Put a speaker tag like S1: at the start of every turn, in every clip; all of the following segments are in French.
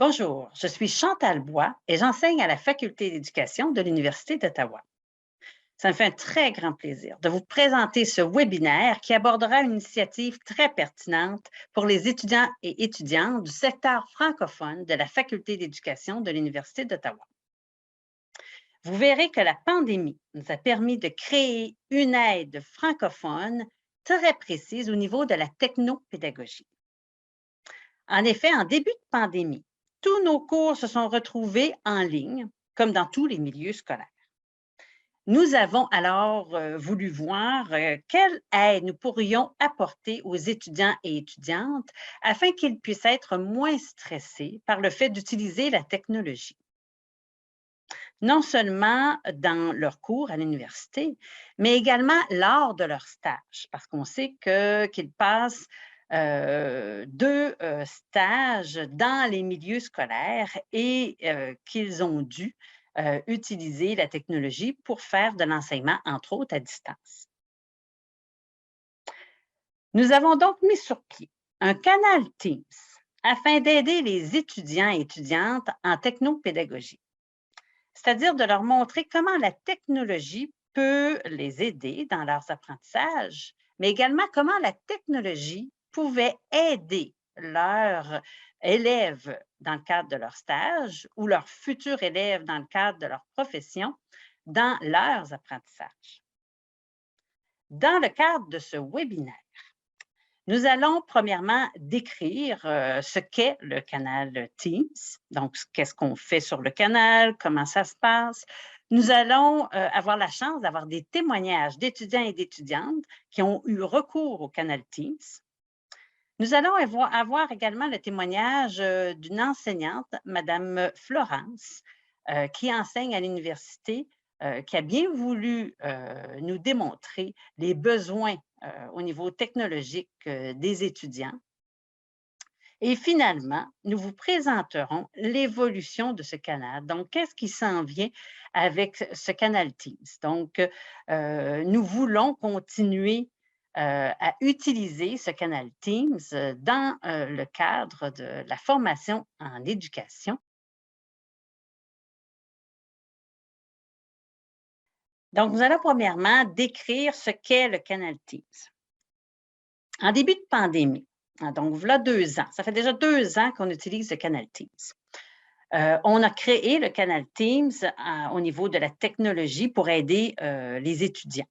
S1: Bonjour, je suis Chantal Bois et j'enseigne à la Faculté d'éducation de l'Université d'Ottawa. Ça me fait un très grand plaisir de vous présenter ce webinaire qui abordera une initiative très pertinente pour les étudiants et étudiantes du secteur francophone de la Faculté d'éducation de l'Université d'Ottawa. Vous verrez que la pandémie nous a permis de créer une aide francophone très précise au niveau de la technopédagogie. En effet, en début de pandémie, tous nos cours se sont retrouvés en ligne, comme dans tous les milieux scolaires. Nous avons alors voulu voir quelle aide nous pourrions apporter aux étudiants et étudiantes afin qu'ils puissent être moins stressés par le fait d'utiliser la technologie. Non seulement dans leurs cours à l'université, mais également lors de leur stage, parce qu'on sait qu'ils passent 2 stages dans les milieux scolaires et qu'ils ont dû utiliser la technologie pour faire de l'enseignement, entre autres, à distance. Nous avons donc mis sur pied un canal Teams afin d'aider les étudiants et étudiantes en technopédagogie, c'est-à-dire de leur montrer comment la technologie peut les aider dans leurs apprentissages, mais également comment la technologie pouvait aider leurs élèves dans le cadre de leur stage ou leurs futurs élèves dans le cadre de leur profession dans leurs apprentissages. Dans le cadre de ce webinaire, nous allons premièrement décrire ce qu'est le canal Teams, donc qu'est-ce qu'on fait sur le canal, comment ça se passe. Nous allons avoir la chance d'avoir des témoignages d'étudiants et d'étudiantes qui ont eu recours au canal Teams. Nous allons avoir également le témoignage d'une enseignante, Madame Florence, qui enseigne à l'université, qui a bien voulu nous démontrer les besoins au niveau technologique des étudiants. Et finalement, nous vous présenterons l'évolution de ce canal. Donc, qu'est-ce qui s'en vient avec ce canal Teams? Donc, nous voulons continuer à utiliser ce canal Teams dans le cadre de la formation en éducation. Donc, nous allons premièrement décrire ce qu'est le canal Teams. En début de pandémie, donc voilà 2 ans, ça fait déjà 2 ans qu'on utilise le canal Teams. On a créé le canal Teams au niveau de la technologie pour aider les étudiants.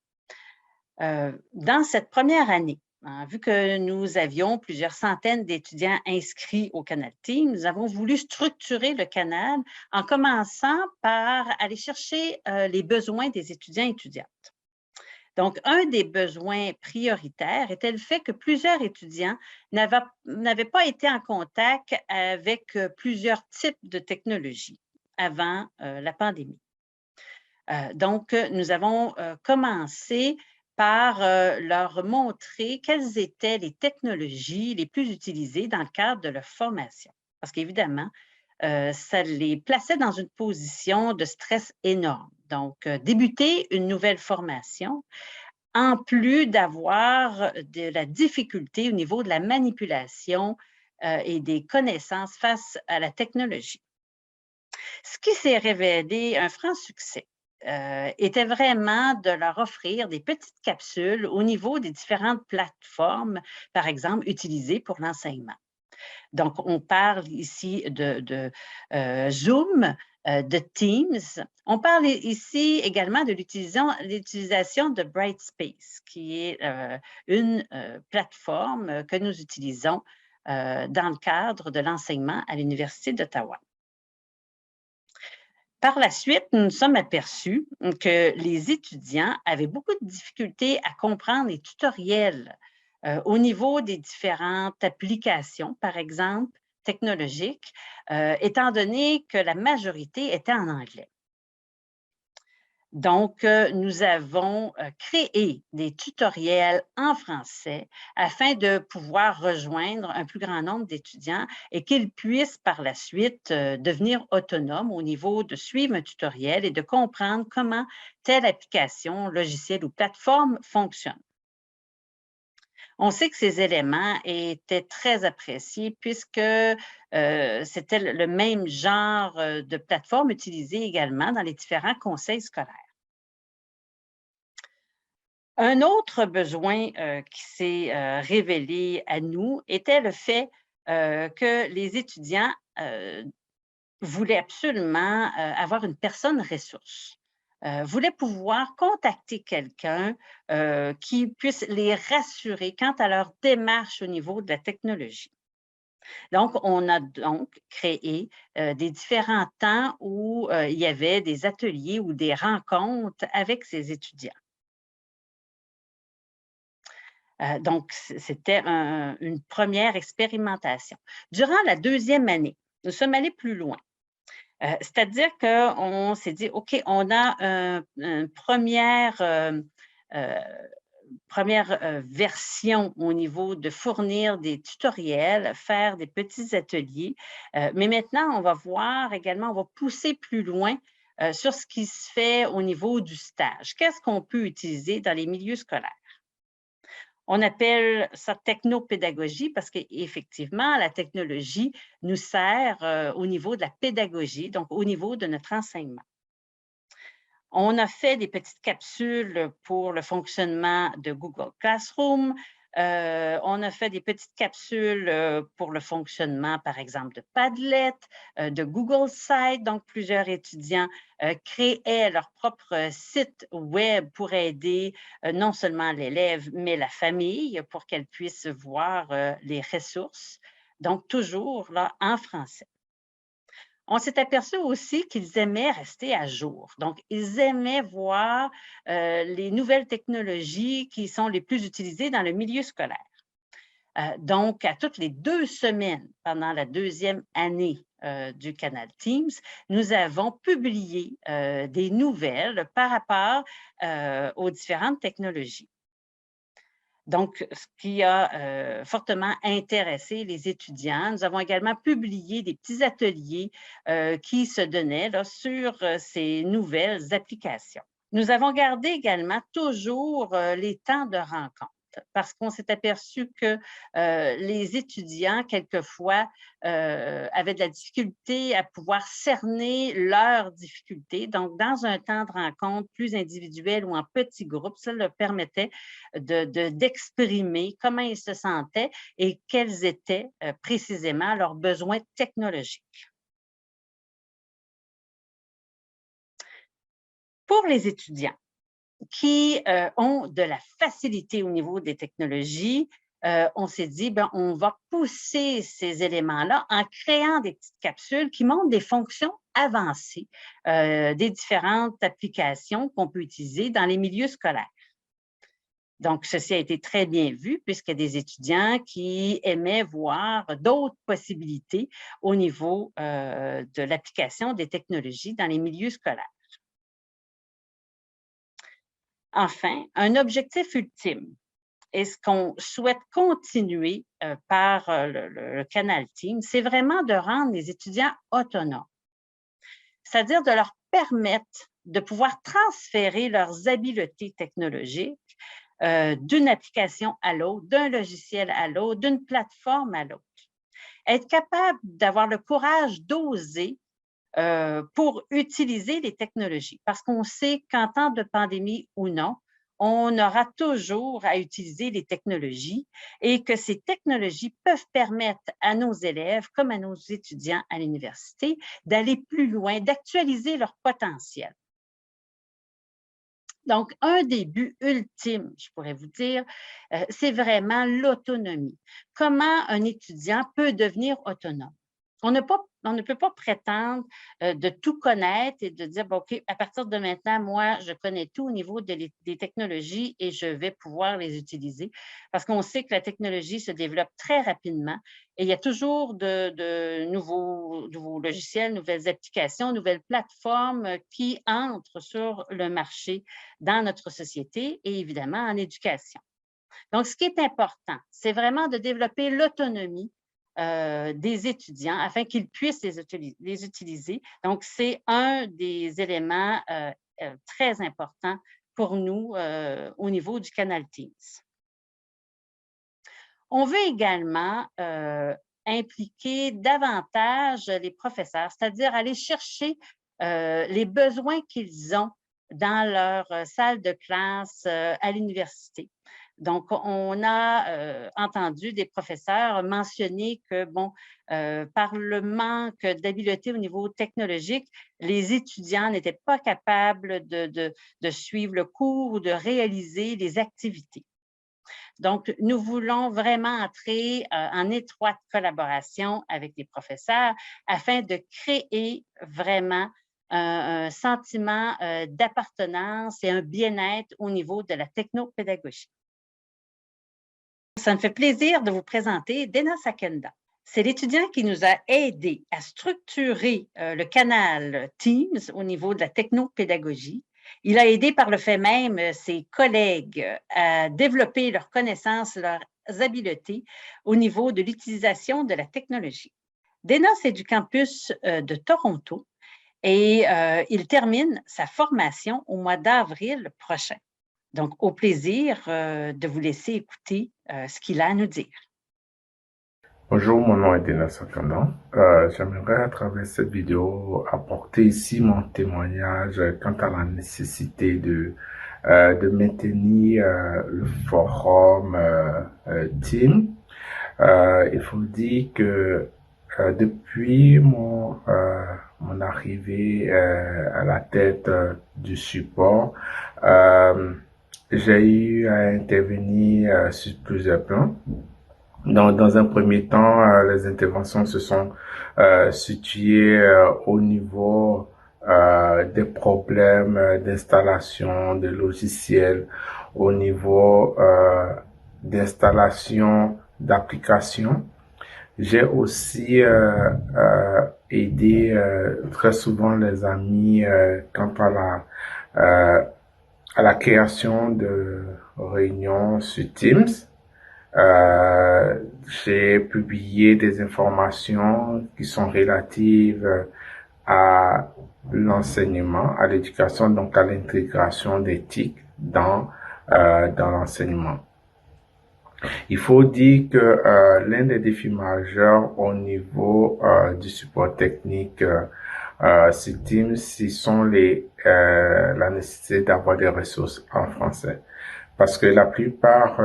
S1: Dans cette première année, vu que nous avions plusieurs centaines d'étudiants inscrits au canal Teams, nous avons voulu structurer le canal en commençant par aller chercher les besoins des étudiants et étudiantes. Donc, un des besoins prioritaires était le fait que plusieurs étudiants n'avaient pas été en contact avec plusieurs types de technologies avant la pandémie. Donc, nous avons commencé par leur montrer quelles étaient les technologies les plus utilisées dans le cadre de leur formation. Parce qu'évidemment, ça les plaçait dans une position de stress énorme. Donc, débuter une nouvelle formation, en plus d'avoir de la difficulté au niveau de la manipulation et des connaissances face à la technologie. Ce qui s'est révélé un franc succès était vraiment de leur offrir des petites capsules au niveau des différentes plateformes, par exemple, utilisées pour l'enseignement. Donc, on parle ici de Zoom, de Teams. On parle ici également de l'utilisation de Brightspace, qui est une plateforme que nous utilisons dans le cadre de l'enseignement à l'Université d'Ottawa. Par la suite, nous nous sommes aperçus que les étudiants avaient beaucoup de difficultés à comprendre les tutoriels au niveau des différentes applications, par exemple, technologiques, étant donné que la majorité était en anglais. Donc, nous avons créé des tutoriels en français afin de pouvoir rejoindre un plus grand nombre d'étudiants et qu'ils puissent par la suite devenir autonomes au niveau de suivre un tutoriel et de comprendre comment telle application, logiciel ou plateforme fonctionne. On sait que ces éléments étaient très appréciés puisque c'était le même genre de plateforme utilisée également dans les différents conseils scolaires. Un autre besoin qui s'est révélé à nous était le fait que les étudiants voulaient absolument avoir une personne ressource, voulaient pouvoir contacter quelqu'un qui puisse les rassurer quant à leur démarche au niveau de la technologie. Donc, on a donc créé des différents temps où il y avait des ateliers ou des rencontres avec ces étudiants. Donc, c'était une première expérimentation. Durant la deuxième année, nous sommes allés plus loin. C'est-à-dire qu'on s'est dit, OK, on a une première version au niveau de fournir des tutoriels, faire des petits ateliers. Mais maintenant, on va voir également, on va pousser plus loin sur ce qui se fait au niveau du stage. Qu'est-ce qu'on peut utiliser dans les milieux scolaires? On appelle ça technopédagogie parce qu'effectivement, la technologie nous sert au niveau de la pédagogie, donc au niveau de notre enseignement. On a fait des petites capsules pour le fonctionnement de Google Classroom. On a fait des petites capsules pour le fonctionnement, par exemple, de Padlet, de Google Site. Donc, plusieurs étudiants créaient leur propre site web pour aider non seulement l'élève, mais la famille pour qu'elle puisse voir les ressources. Donc, toujours là en français. On s'est aperçu aussi qu'ils aimaient rester à jour. Donc, ils aimaient voir les nouvelles technologies qui sont les plus utilisées dans le milieu scolaire. Donc, à toutes les 2 semaines, pendant la deuxième année du Canal Teams, nous avons publié des nouvelles par rapport aux différentes technologies. Donc, ce qui a fortement intéressé les étudiants. Nous avons également publié des petits ateliers qui se donnaient là, sur ces nouvelles applications. Nous avons gardé également toujours les temps de rencontre parce qu'on s'est aperçu que les étudiants, quelquefois, avaient de la difficulté à pouvoir cerner leurs difficultés. Donc, dans un temps de rencontre plus individuel ou en petits groupes, ça leur permettait d'exprimer comment ils se sentaient et quels étaient précisément leurs besoins technologiques. Pour les étudiants qui ont de la facilité au niveau des technologies, on s'est dit, ben, on va pousser ces éléments-là en créant des petites capsules qui montrent des fonctions avancées des différentes applications qu'on peut utiliser dans les milieux scolaires. Donc, ceci a été très bien vu puisqu'il y a des étudiants qui aimaient voir d'autres possibilités au niveau de l'application des technologies dans les milieux scolaires. Enfin, un objectif ultime et ce qu'on souhaite continuer par le Canal Team, c'est vraiment de rendre les étudiants autonomes, c'est-à-dire de leur permettre de pouvoir transférer leurs habiletés technologiques d'une application à l'autre, d'un logiciel à l'autre, d'une plateforme à l'autre. Être capable d'avoir le courage d'oser pour utiliser les technologies. Parce qu'on sait qu'en temps de pandémie ou non, on aura toujours à utiliser les technologies et que ces technologies peuvent permettre à nos élèves comme à nos étudiants à l'université d'aller plus loin, d'actualiser leur potentiel. Donc, un des buts ultimes, je pourrais vous dire, c'est vraiment l'autonomie. Comment un étudiant peut devenir autonome? On ne peut pas prétendre de tout connaître et de dire, bon, OK, à partir de maintenant, moi, je connais tout au niveau des technologies et je vais pouvoir les utiliser. Parce qu'on sait que la technologie se développe très rapidement et il y a toujours de nouveaux logiciels, nouvelles applications, nouvelles plateformes qui entrent sur le marché dans notre société et évidemment en éducation. Donc, ce qui est important, c'est vraiment de développer l'autonomie des étudiants afin qu'ils puissent les utiliser. Donc, c'est un des éléments très importants pour nous au niveau du Canal Teams. On veut également impliquer davantage les professeurs, c'est-à-dire aller chercher les besoins qu'ils ont dans leur salle de classe à l'université. Donc, on a entendu des professeurs mentionner que, bon, par le manque d'habileté au niveau technologique, les étudiants n'étaient pas capables de suivre le cours ou de réaliser les activités. Donc, nous voulons vraiment entrer en étroite collaboration avec les professeurs afin de créer vraiment un sentiment d'appartenance et un bien-être au niveau de la technopédagogie. Ça me fait plaisir de vous présenter Dena Sakenda. C'est l'étudiant qui nous a aidés à structurer le canal Teams au niveau de la technopédagogie. Il a aidé par le fait même ses collègues à développer leurs connaissances, leurs habiletés au niveau de l'utilisation de la technologie. Dena, c'est du campus de Toronto et il termine sa formation au mois d'avril prochain. Donc, au plaisir de vous laisser écouter ce qu'il a à nous dire.
S2: Bonjour, mon nom est Dena Sakanda. J'aimerais à travers cette vidéo apporter ici mon témoignage quant à la nécessité de maintenir le forum Team. Il faut dire que depuis mon arrivée à la tête du support, j'ai eu à intervenir sur plusieurs plans. Dans un premier temps, les interventions se sont situées au niveau des problèmes d'installation de logiciels, au niveau d'installation d'applications. J'ai aussi aidé très souvent les amis quant à la création de réunions sur Teams. J'ai publié des informations qui sont relatives à l'enseignement, à l'éducation, donc à l'intégration d'éthique dans l'enseignement. Il faut dire que l'un des défis majeurs au niveau du support technique sur Teams, ce sont la nécessité d'avoir des ressources en français. Parce que la plupart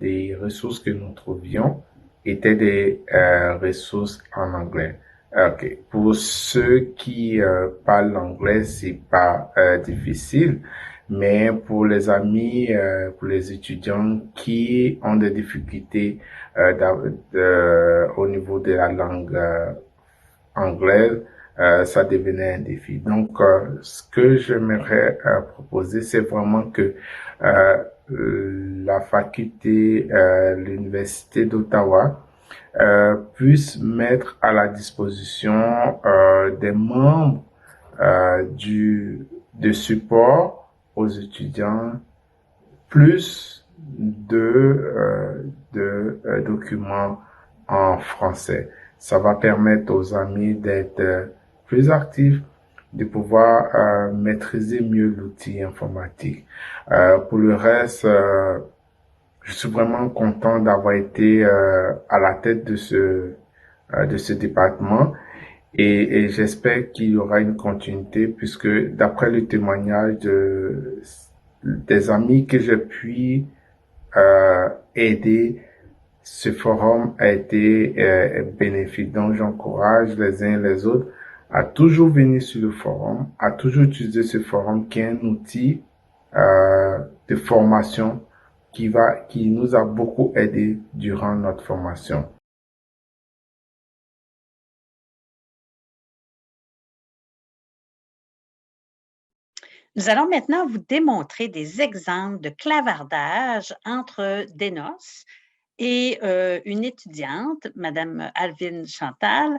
S2: des ressources que nous trouvions étaient des ressources en anglais. Okay. Pour ceux qui parlent l'anglais, c'est pas difficile, mais pour les amis, pour les étudiants qui ont des difficultés au niveau de la langue anglaise, ça devenait un défi. Donc, ce que j'aimerais proposer, c'est vraiment que la faculté, l'université d'Ottawa puisse mettre à la disposition des membres de support aux étudiants plus de documents en français. Ça va permettre aux amis d'être plus actifs, de pouvoir maîtriser mieux l'outil informatique. Pour le reste, je suis vraiment content d'avoir été à la tête de ce département et j'espère qu'il y aura une continuité puisque d'après le témoignage des amis que j'ai pu aider, ce forum a été bénéfique. Donc j'encourage les uns et les autres à toujours venir sur le forum, à toujours utiliser ce forum qui est un outil de formation qui nous a beaucoup aidé durant notre formation.
S1: Nous allons maintenant vous démontrer des exemples de clavardage entre Denos et une étudiante, Madame Alvin Chantal,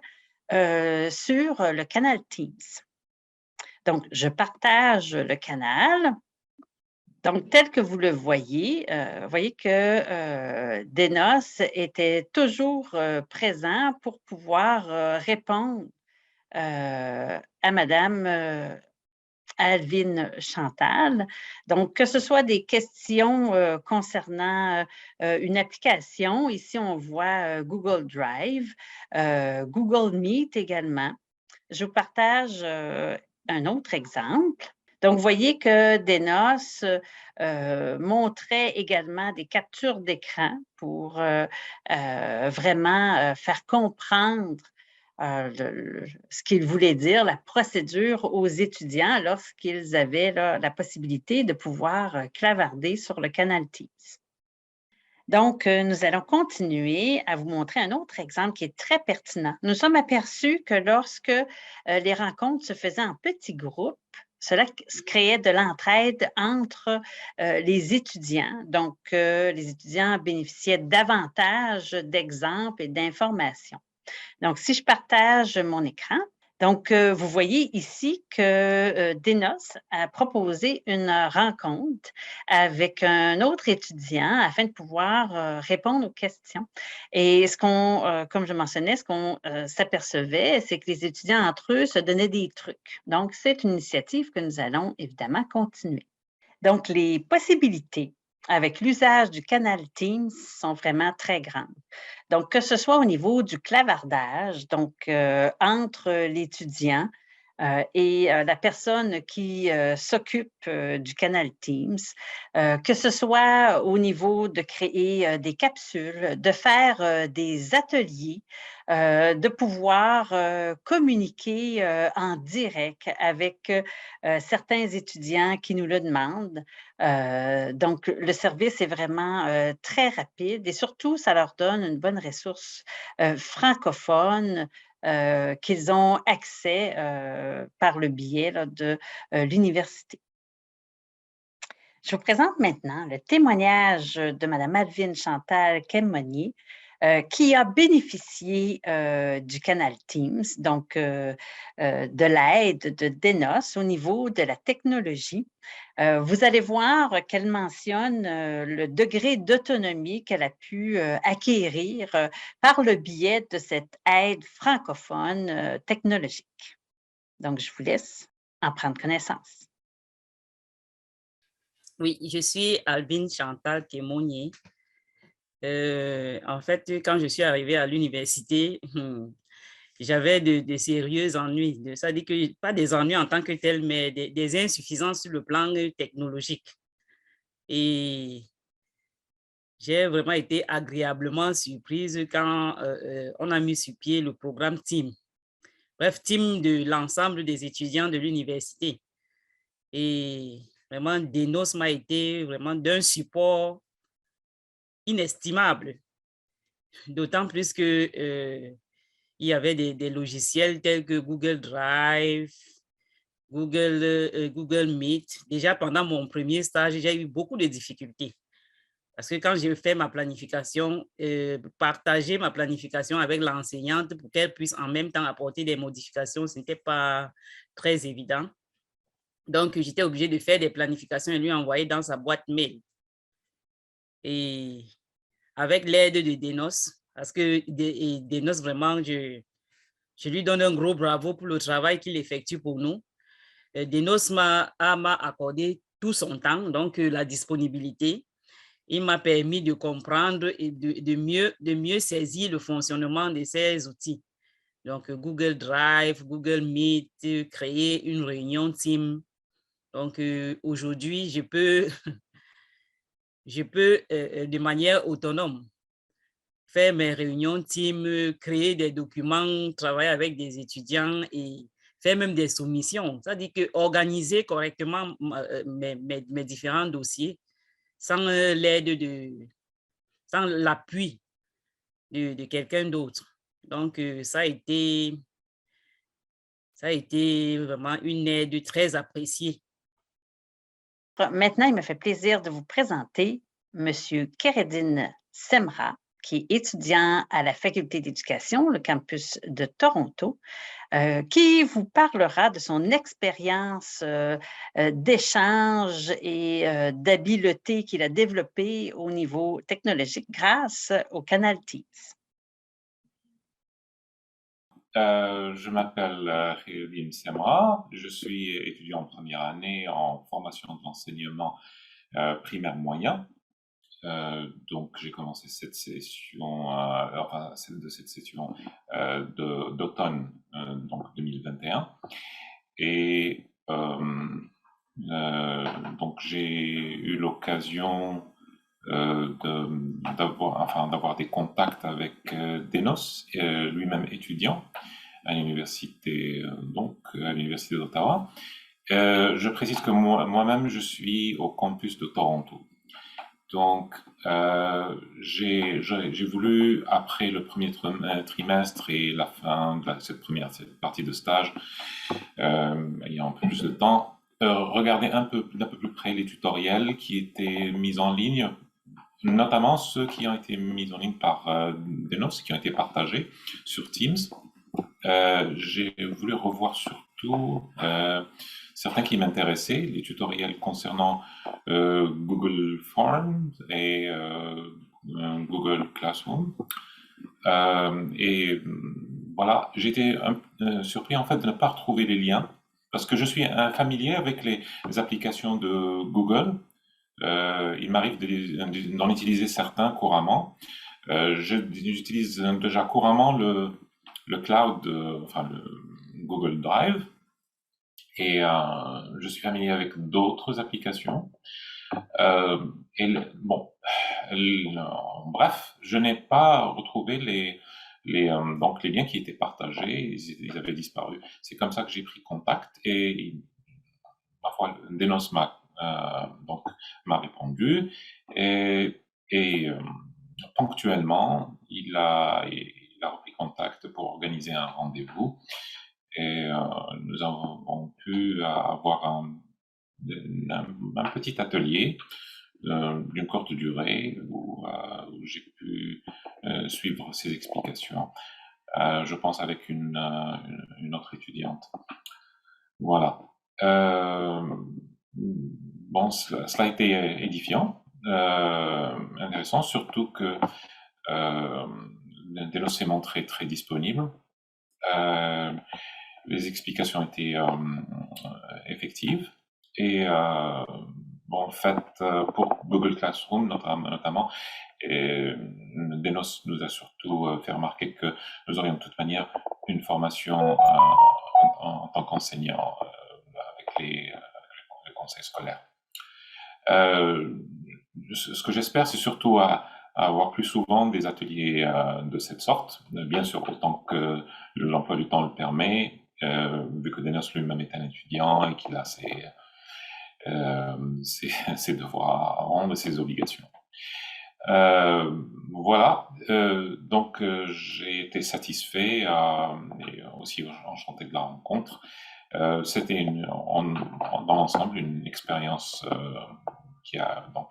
S1: sur le canal Teams. Donc, je partage le canal. Donc, tel que vous le voyez que Denos était toujours présent pour pouvoir répondre à Madame Alvin Chantal. Donc, que ce soit des questions concernant une application, ici on voit Google Drive, Google Meet également. Je vous partage un autre exemple. Donc, vous voyez que Denos montrait également des captures d'écran pour vraiment faire comprendre ce qu'il voulait dire, la procédure aux étudiants lorsqu'ils avaient la possibilité de pouvoir clavarder sur le canal Teams. Donc, nous allons continuer à vous montrer un autre exemple qui est très pertinent. Nous sommes aperçus que lorsque les rencontres se faisaient en petits groupes, cela créait de l'entraide entre les étudiants. Donc, les étudiants bénéficiaient davantage d'exemples et d'informations. Donc, si je partage mon écran, donc, vous voyez ici que Denos a proposé une rencontre avec un autre étudiant afin de pouvoir répondre aux questions. Et comme je mentionnais, ce qu'on s'apercevait, c'est que les étudiants entre eux se donnaient des trucs. Donc, c'est une initiative que nous allons évidemment continuer. Donc, les possibilités avec l'usage du canal Teams sont vraiment très grandes. Donc, que ce soit au niveau du clavardage, donc entre l'étudiant et la personne qui s'occupe du canal Teams, que ce soit au niveau de créer des capsules, de faire des ateliers, de pouvoir communiquer en direct avec certains étudiants qui nous le demandent. Donc, le service est vraiment très rapide et surtout, ça leur donne une bonne ressource francophone qu'ils ont accès par le biais de l'université. Je vous présente maintenant le témoignage de Mme Alvin Chantal Kemmonier, qui a bénéficié du canal Teams, donc de l'aide de Denos au niveau de la technologie. Vous allez voir qu'elle mentionne le degré d'autonomie qu'elle a pu acquérir par le biais de cette aide francophone technologique. Donc, je vous laisse en prendre connaissance.
S3: Oui, je suis Alvin Chantal Kemmonier. En fait, quand je suis arrivée à l'université, j'avais de sérieux ennuis. Ça dit que pas des ennuis en tant que tels, mais des insuffisances sur le plan technologique. Et j'ai vraiment été agréablement surprise quand on a mis sur pied le programme Team. Bref, Team de l'ensemble des étudiants de l'université. Et vraiment, Denos m'a été vraiment d'un support inestimable. D'autant plus que il y avait des logiciels tels que Google Drive, Google Meet. Déjà, pendant mon premier stage, j'ai eu beaucoup de difficultés. Parce que quand j'ai fait ma planification, partager ma planification avec l'enseignante pour qu'elle puisse en même temps apporter des modifications, ce n'était pas très évident. Donc, j'étais obligée de faire des planifications et lui envoyer dans sa boîte mail. Et avec l'aide de Denos, parce que Denos, vraiment, je lui donne un gros bravo pour le travail qu'il effectue pour nous. Denos m'a accordé tout son temps, donc la disponibilité. Il m'a permis de comprendre et de mieux saisir le fonctionnement de ces outils. Donc, Google Drive, Google Meet, créer une réunion team. Donc, aujourd'hui, je peux de manière autonome faire mes réunions team, créer des documents, travailler avec des étudiants et faire même des soumissions. C'est-à-dire que organiser correctement mes différents dossiers sans sans l'appui de quelqu'un d'autre. Donc, ça a été vraiment une aide très appréciée.
S1: Maintenant, il me fait plaisir de vous présenter M. Keredine Semra, qui est étudiant à la Faculté d'éducation, le campus de Toronto, qui vous parlera de son expérience d'échange et d'habileté qu'il a développée au niveau technologique grâce au canal Teams.
S4: Je m'appelle Khairuddin Semra, je suis étudiant en première année en formation d'enseignement primaire moyen. Donc j'ai commencé cette session, enfin celle de cette session d'automne donc 2021. Et donc j'ai eu l'occasion d'avoir des contacts avec Denos, lui-même étudiant à l'université à l'université d'Ottawa. Je précise que moi-même je suis au campus de Toronto. Donc j'ai voulu, après le premier trimestre et la fin de cette partie de stage, ayant un peu plus de temps, regarder d'un peu plus près les tutoriels qui étaient mis en ligne, notamment ceux qui ont été mis en ligne par Denos, qui ont été partagés sur Teams. J'ai voulu revoir surtout certains qui m'intéressaient, les tutoriels concernant Google Forms et Google Classroom. Et voilà, j'étais surpris en fait de ne pas retrouver les liens, parce que je suis familier avec les applications de Google. Il m'arrive d'en utiliser certains couramment. J'utilise déjà couramment le cloud, enfin le Google Drive, et je suis familier avec d'autres applications. Bref, je n'ai pas retrouvé donc les liens qui étaient partagés, ils avaient disparu. C'est comme ça que j'ai pris contact et parfois Denos m'a répondu et ponctuellement il a repris contact pour organiser un rendez-vous et nous avons pu avoir un petit atelier d'une courte durée où j'ai pu suivre ses explications, je pense avec une autre étudiante. Voilà. Bon, cela a été édifiant, intéressant, surtout que Denos s'est montré très disponible. Les explications étaient effectives et en fait, pour Google Classroom notamment, Denos nous a surtout fait remarquer que nous aurions de toute manière une formation en tant qu'enseignant avec le conseil scolaire. Ce que j'espère, c'est surtout avoir plus souvent des ateliers de cette sorte, bien sûr autant que l'emploi du temps le permet, vu que Denos lui-même est un étudiant et qu'il a ses devoirs à rendre, ses obligations. Voilà, donc j'ai été satisfait et aussi enchanté de la rencontre. C'était dans l'ensemble une expérience qui a donc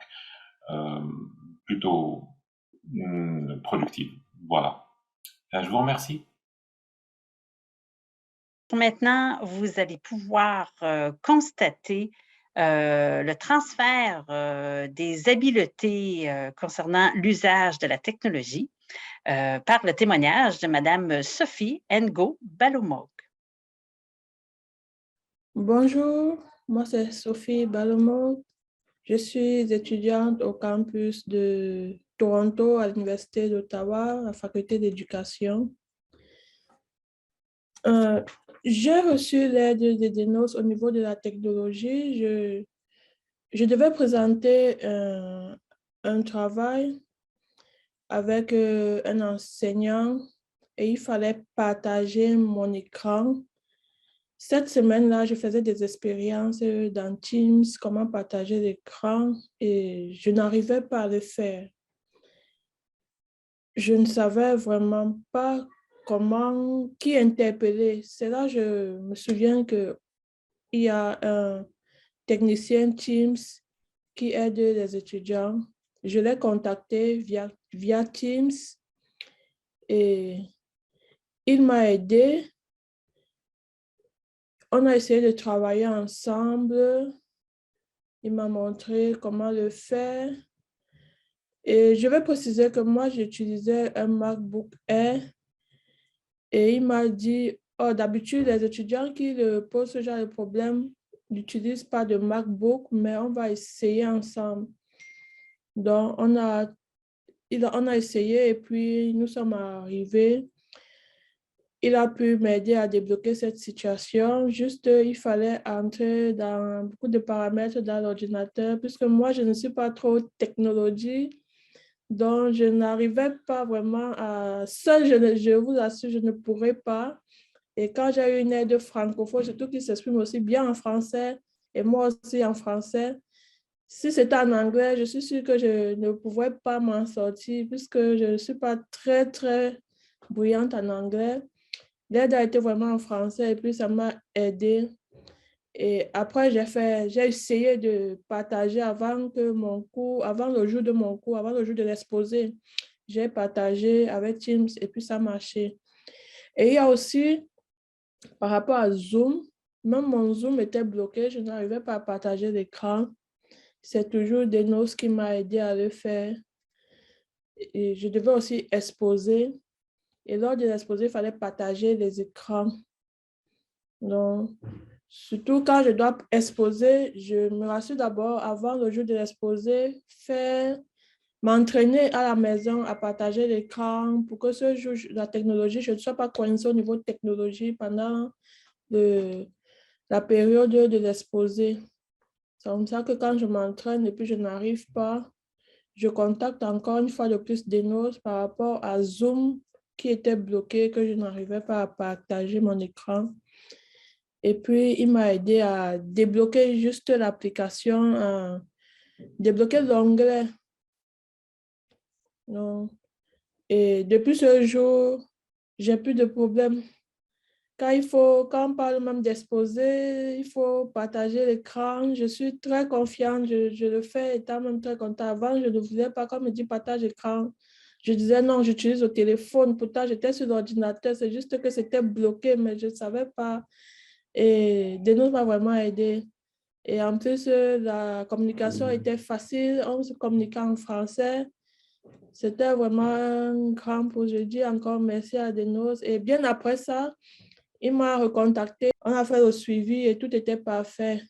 S4: plutôt productive. Voilà. Je vous remercie.
S1: Maintenant, vous allez pouvoir constater le transfert des habiletés concernant l'usage de la technologie par le témoignage de Madame Sophie Ngo Balomog.
S5: Bonjour, moi c'est Sophie Balomog. Je suis étudiante au campus de Toronto à l'Université d'Ottawa, à la faculté d'éducation. J'ai reçu l'aide de Denos au niveau de la technologie. Je devais présenter un travail avec un enseignant et il fallait partager mon écran. Cette semaine-là, je faisais des expériences dans Teams, comment partager l'écran et je n'arrivais pas à le faire. Je ne savais vraiment pas qui interpeller. C'est là que je me souviens qu'il y a un technicien Teams qui aide les étudiants. Je l'ai contacté via Teams et il m'a aidé. On a essayé de travailler ensemble. Il m'a montré comment le faire. Et je vais préciser que moi, j'utilisais un MacBook Air Et il m'a dit, oh, d'habitude, les étudiants qui posent ce genre de problème n'utilisent pas de MacBook, mais on va essayer ensemble. Donc, on a essayé et puis nous sommes arrivés. Il a pu m'aider à débloquer cette situation. Juste, il fallait entrer dans beaucoup de paramètres dans l'ordinateur, puisque moi, je ne suis pas trop technologie. Donc, je n'arrivais pas vraiment à... Seul, je vous assure, je ne pourrais pas. Et quand j'ai eu une aide francophone, surtout qui s'exprime aussi bien en français, et moi aussi en français, si c'était en anglais, je suis sûre que je ne pourrais pas m'en sortir, puisque je ne suis pas très, très brillante en anglais. L'aide a été vraiment en français, et puis ça m'a aidé. Et après, j'ai essayé de partager avant le jour de mon cours, avant le jour de l'exposé. J'ai partagé avec Teams et puis ça marchait. Et il y a aussi, par rapport à Zoom, même mon Zoom était bloqué, je n'arrivais pas à partager l'écran. C'est toujours Denos qui m'a aidé à le faire. Et je devais aussi exposer. Et lors de l'exposé, il fallait partager les écrans. Donc, surtout quand je dois exposer, je me rassure d'abord, avant le jour de l'exposé, m'entraîner à la maison à partager l'écran pour que ce jour, la technologie, je ne sois pas coincée au niveau de technologie pendant la période de l'exposé. C'est comme ça que quand je m'entraîne et puis je n'arrive pas, je contacte encore une fois de plus Denos par rapport à Zoom qui était bloqué, que je n'arrivais pas à partager mon écran. Et puis, il m'a aidé à débloquer juste l'application, débloquer l'onglet. Et depuis ce jour, j'ai plus de problème. Quand on parle même d'exposer, il faut partager l'écran. Je suis très confiante, je le fais étant même très contente. Avant, je ne voulais pas, quand on me dit partage l'écran, je disais non, j'utilise le téléphone. Pourtant, j'étais sur l'ordinateur, c'est juste que c'était bloqué, mais je ne savais pas. Et Denos m'a vraiment aidé. Et en plus, la communication était facile, on se communiquait en français. C'était vraiment un grand pour je dis encore merci à Denos. Et bien après ça, il m'a recontacté, on a fait le suivi et tout était parfait.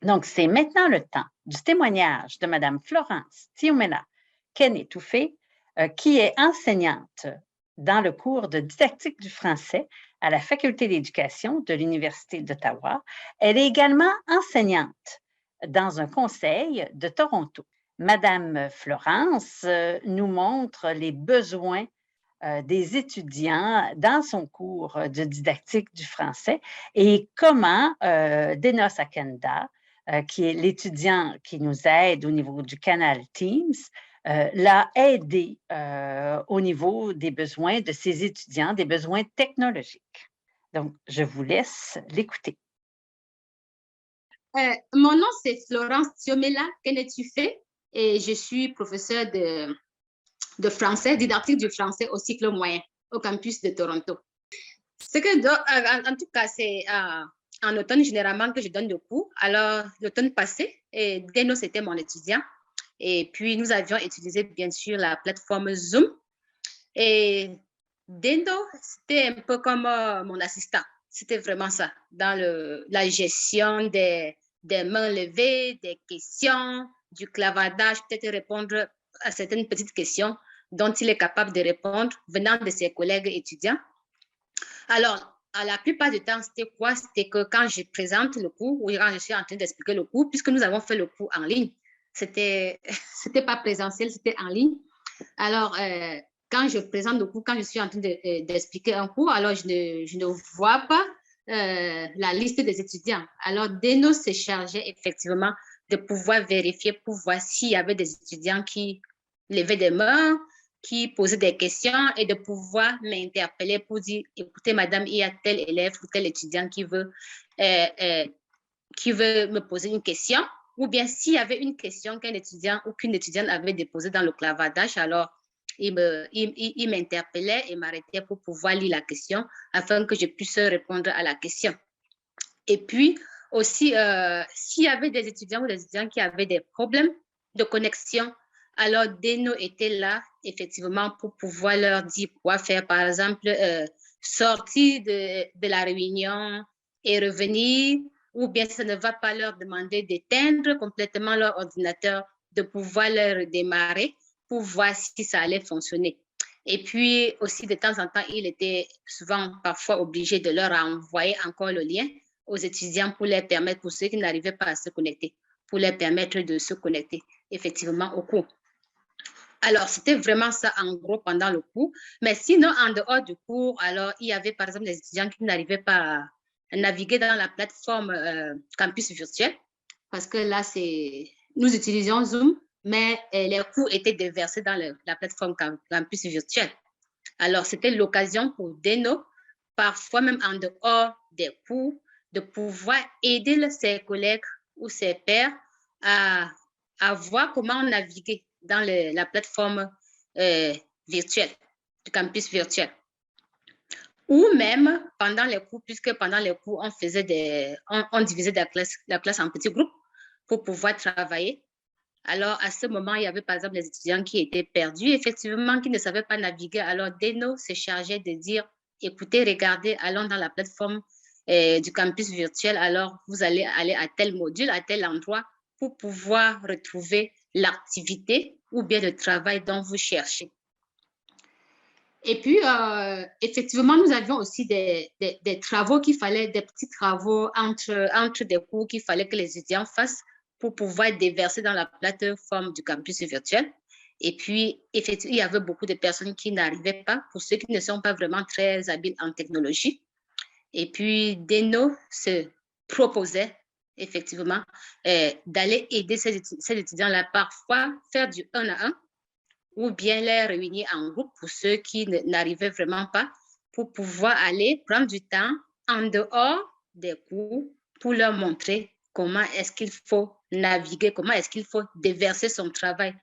S1: Donc, c'est maintenant le temps du témoignage de Mme Florence Tiomela Kene-Touffé, qui est enseignante dans le cours de didactique du français à la Faculté d'éducation de l'Université d'Ottawa. Elle est également enseignante dans un conseil de Toronto. Madame Florence nous montre les besoins des étudiants dans son cours de didactique du français et comment Denos Akenda, qui est l'étudiant qui nous aide au niveau du canal Teams, l'a aidé au niveau des besoins de ses étudiants, des besoins technologiques. Donc, je vous laisse l'écouter.
S6: Mon nom, c'est Florence Tiomela Kene-Touffé et je suis professeure de français, didactique du français au cycle moyen au campus de Toronto. En tout cas, c'est en automne généralement que je donne le cours. Alors, l'automne passé, Denos était mon étudiant. Et puis, nous avions utilisé, bien sûr, la plateforme Zoom. Et Denos, c'était un peu comme mon assistant. C'était vraiment ça, dans la gestion des mains levées, des questions, du clavardage, peut-être répondre à certaines petites questions dont il est capable de répondre venant de ses collègues étudiants. Alors, à la plupart du temps, c'était quoi? C'était que quand je présente le cours ou quand je suis en train d'expliquer le cours, puisque nous avons fait le cours en ligne, c'était pas présentiel, c'était en ligne. Alors, quand je présente le cours, quand je suis en train d'expliquer un cours, alors je ne vois pas la liste des étudiants. Alors, Denos se chargeait effectivement de pouvoir vérifier pour voir s'il y avait des étudiants qui levaient des mains, qui posaient des questions et de pouvoir m'interpeller pour dire, écoutez, madame, il y a tel élève ou tel étudiant qui veut me poser une question, ou bien s'il y avait une question qu'un étudiant ou qu'une étudiante avait déposée dans le clavardage, alors il m'interpellait et m'arrêtait pour pouvoir lire la question afin que je puisse répondre à la question. Et puis aussi, s'il y avait des étudiants ou des étudiants qui avaient des problèmes de connexion Alors, Deno était là, effectivement, pour pouvoir leur dire quoi faire. Par exemple, sortir de la réunion et revenir, ou bien ça ne va pas leur demander d'éteindre complètement leur ordinateur, de pouvoir leur redémarrer pour voir si ça allait fonctionner. Et puis aussi, de temps en temps, il était souvent parfois obligé de leur envoyer encore le lien aux étudiants pour les permettre, pour ceux qui n'arrivaient pas à se connecter, pour les permettre de se connecter effectivement au cours. Alors, c'était vraiment ça en gros pendant le cours. Mais sinon, en dehors du cours, alors, il y avait par exemple des étudiants qui n'arrivaient pas à naviguer dans la plateforme campus virtuel parce que là, nous utilisions Zoom, mais les cours étaient déversés dans la plateforme campus virtuel. Alors, c'était l'occasion pour Deno, parfois même en dehors des cours, de pouvoir aider ses collègues ou ses pairs à voir comment naviguer dans la plateforme virtuelle, du campus virtuel. Ou même pendant les cours, puisque pendant les cours, on divisait la classe en petits groupes pour pouvoir travailler. Alors, à ce moment, il y avait par exemple les étudiants qui étaient perdus, effectivement, qui ne savaient pas naviguer. Alors, Deno se chargeait de dire, écoutez, regardez, allons dans la plateforme du campus virtuel. Alors, vous allez aller à tel module, à tel endroit pour pouvoir retrouver l'activité ou bien le travail dont vous cherchez. Et puis, effectivement, nous avions aussi des travaux qu'il fallait, des petits travaux entre des cours qu'il fallait que les étudiants fassent pour pouvoir déverser dans la plateforme du campus virtuel. Et puis, effectivement, il y avait beaucoup de personnes qui n'arrivaient pas, pour ceux qui ne sont pas vraiment très habiles en technologie. Et puis, Deno se proposait effectivement d'aller aider ces étudiants-là, parfois faire du 1 à 1 ou bien les réunir en groupe pour ceux qui n'arrivaient vraiment pas, pour pouvoir aller prendre du temps en dehors des cours pour leur montrer comment est-ce qu'il faut naviguer, comment est-ce qu'il faut déverser son travail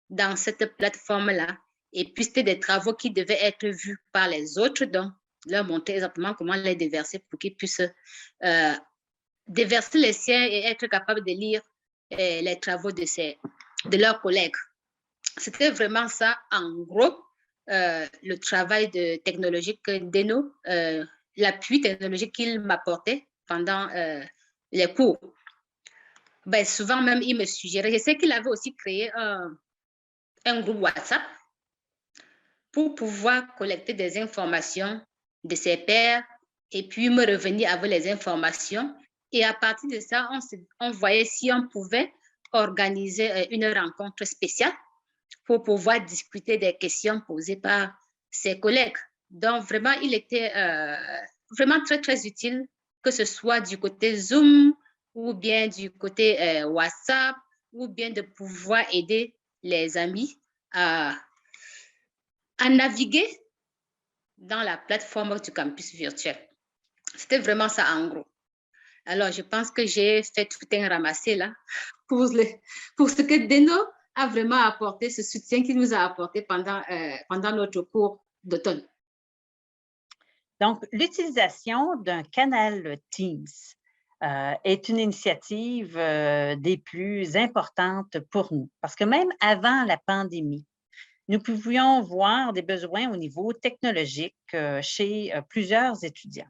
S6: dans cette plateforme-là. Et puis, c'était des travaux qui devaient être vus par les autres, donc leur montrer exactement comment les déverser pour qu'ils puissent déverser les siens et être capables de lire les travaux de leurs collègues. C'était vraiment ça, en gros, le travail technologique que Deno, l'appui technologique qu'il m'apportait pendant les cours. Ben, souvent même, il me suggérait. Je sais qu'il avait aussi créé un groupe WhatsApp pour pouvoir collecter des informations de ses pairs et puis me revenir avec les informations. Et à partir de ça, on voyait si on pouvait organiser une rencontre spéciale pour pouvoir discuter des questions posées par ses collègues. Donc, vraiment, il était vraiment très, très utile, que ce soit du côté Zoom ou bien du côté WhatsApp, ou bien de pouvoir aider les amis à naviguer dans la plateforme du campus virtuel. C'était vraiment ça en gros. Alors, je pense que j'ai fait tout un ramassé là pour ce que Deno a vraiment apporté, ce soutien qu'il nous a apporté pendant notre cours d'automne.
S1: Donc, l'utilisation d'un canal Teams est une initiative des plus importantes pour nous, parce que même avant la pandémie, nous pouvions voir des besoins au niveau technologique chez plusieurs étudiants.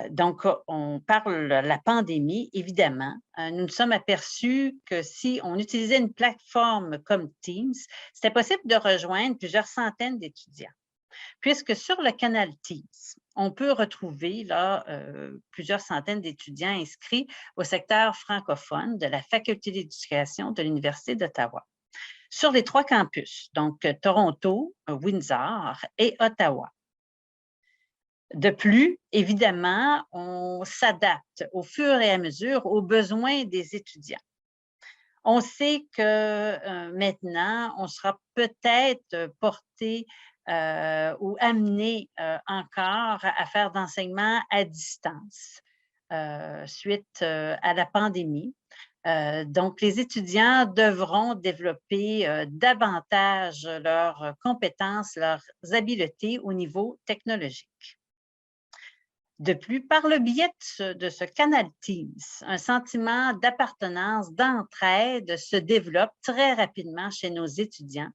S1: Donc, on parle de la pandémie, évidemment. Nous nous sommes aperçus que si on utilisait une plateforme comme Teams, c'était possible de rejoindre plusieurs centaines d'étudiants. Puisque sur le canal Teams, on peut retrouver là, plusieurs centaines d'étudiants inscrits au secteur francophone de la Faculté d'éducation de l'Université d'Ottawa. Sur les 3 campus, donc Toronto, Windsor et Ottawa. De plus, évidemment, on s'adapte au fur et à mesure aux besoins des étudiants. On sait que maintenant, on sera peut-être porté ou amené encore à faire d'enseignement à distance suite à la pandémie. Donc, les étudiants devront développer davantage leurs compétences, leurs habiletés au niveau technologique. De plus, par le biais de ce canal Teams, un sentiment d'appartenance, d'entraide se développe très rapidement chez nos étudiants,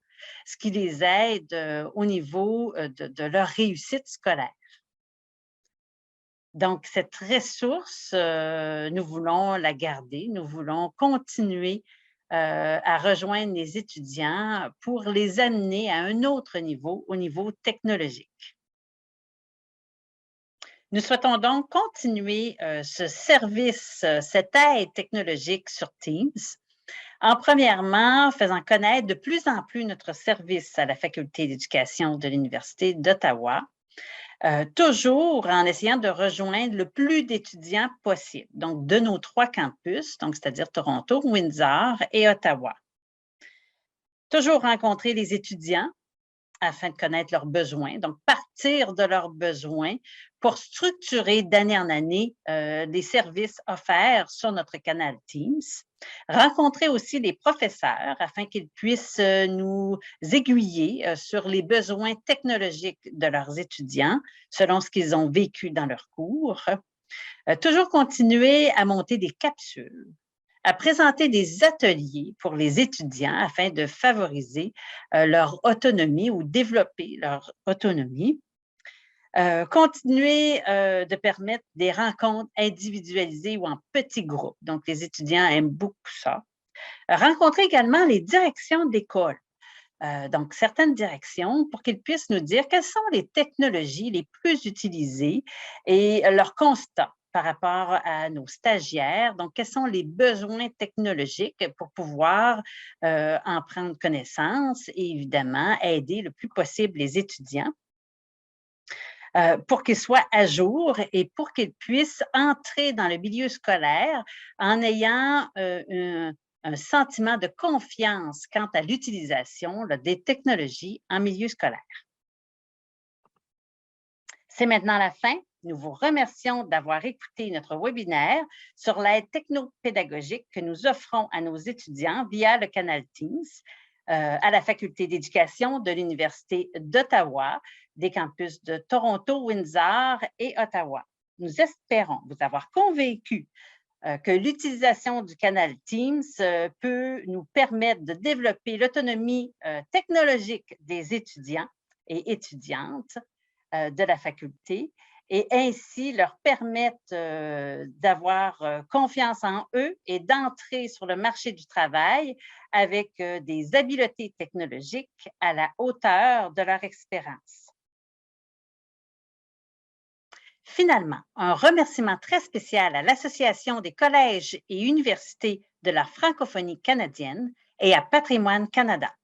S1: ce qui les aide au niveau de leur réussite scolaire. Donc, cette ressource, nous voulons la garder, nous voulons continuer à rejoindre les étudiants pour les amener à un autre niveau, au niveau technologique. Nous souhaitons donc continuer ce service, cette aide technologique sur Teams, en premièrement faisant connaître de plus en plus notre service à la Faculté d'éducation de l'Université d'Ottawa, toujours en essayant de rejoindre le plus d'étudiants possible, donc de nos 3 campus, donc c'est-à-dire Toronto, Windsor et Ottawa. Toujours rencontrer les étudiants afin de connaître leurs besoins, donc partir de leurs besoins pour structurer d'année en année les services offerts sur notre canal Teams. Rencontrer aussi les professeurs afin qu'ils puissent nous aiguiller sur les besoins technologiques de leurs étudiants selon ce qu'ils ont vécu dans leurs cours. Toujours continuer à monter des capsules, à présenter des ateliers pour les étudiants afin de favoriser leur autonomie ou développer leur autonomie. Continuer de permettre des rencontres individualisées ou en petits groupes. Donc, les étudiants aiment beaucoup ça. Rencontrer également les directions d'école. Donc, certaines directions pour qu'ils puissent nous dire quelles sont les technologies les plus utilisées et leurs constats par rapport à nos stagiaires. Donc, quels sont les besoins technologiques pour pouvoir en prendre connaissance et évidemment aider le plus possible les étudiants pour qu'ils soient à jour et pour qu'ils puissent entrer dans le milieu scolaire en ayant un sentiment de confiance quant à l'utilisation des technologies en milieu scolaire. C'est maintenant la fin. Nous vous remercions d'avoir écouté notre webinaire sur l'aide technopédagogique que nous offrons à nos étudiants via le canal Teams à la Faculté d'éducation de l'Université d'Ottawa, des campus de Toronto, Windsor et Ottawa. Nous espérons vous avoir convaincus que l'utilisation du canal Teams peut nous permettre de développer l'autonomie technologique des étudiants et étudiantes de la faculté et ainsi leur permettre d'avoir confiance en eux et d'entrer sur le marché du travail avec des habiletés technologiques à la hauteur de leur expérience. Finalement, un remerciement très spécial à l'Association des collèges et universités de la francophonie canadienne et à Patrimoine Canada.